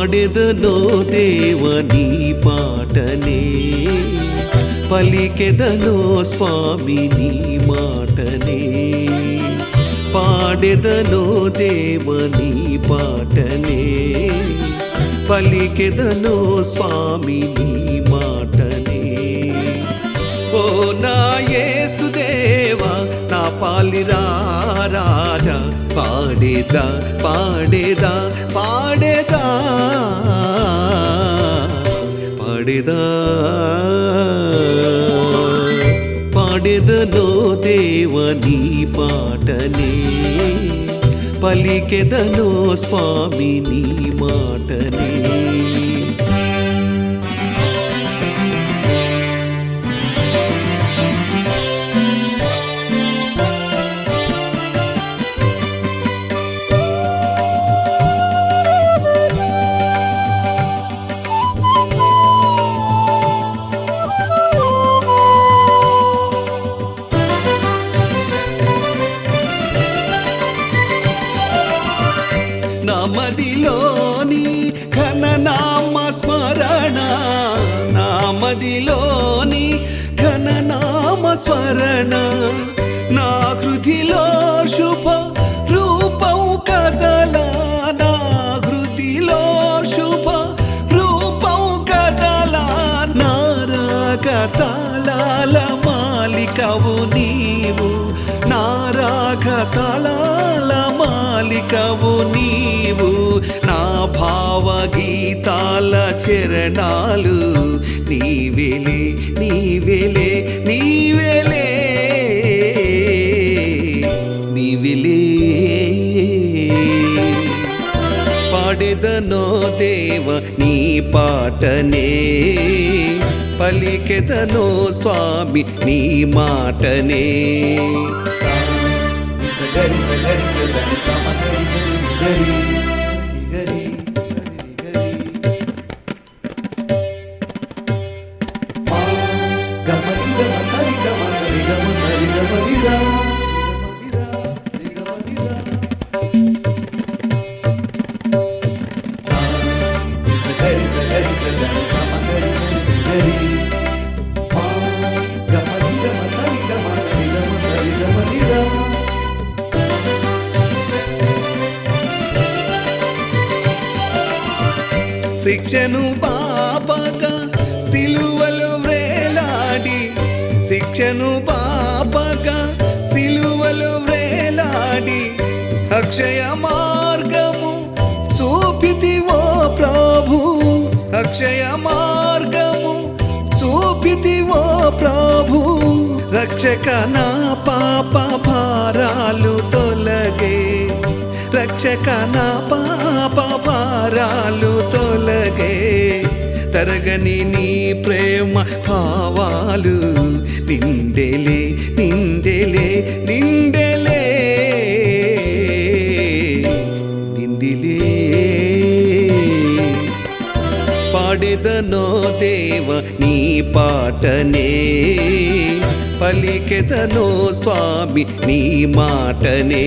పాడెదనో దేవ నీ పాటనే పలికెదనో స్వామి నీ మాటనే పాడెదనో దేవ నీ పాటనే పలికెదనో స్వామి నీ మాటనే ఓ నా యేసుదేవా నా పాలిరా రాజా పాడేదా పాడేదా పాడేదా పాడేదా పాడెదనో దేవ నీ పాటనే పలికెదనో స్వామి నీ మాటనే నామదిలోని ఘననామ స్మరణ నామదిలోని ఘననామ స్మరణ నా హృదిలో శుభ రూపం కదలా నా హృదిలో శుభ రూపం కదలా నా రాగతాళాల మాలికవు నీవు నా రాగతాళాల మాలికవు నీవు నా భావగీతాల చరణాలు నీవేలే నీవేలే నీవేలే నీవేలే పాడెదనో దేవ నీ పాటనే పలికెదనో స్వామి నీ మాటనే శిక్షను పాపగా సిలువలు వ్రేలాడి శిక్షను పాపగా సిలువలు వ్రేలాడి అక్షయ మార్గము చూపితివో ప్రభు అక్షయ మార్గము చూపితివో ప్రభు రక్షక నా పాప భారాలు తొలగే రక్షక నా పాప భారాలు తొలగే తరగని నీ ప్రేమ భావాలు నిండెలే నిండెలే నిండెలే నిండిలే పాడెదనో దేవ నీ పాటనే పలికెదనో స్వామి నీ మాటనే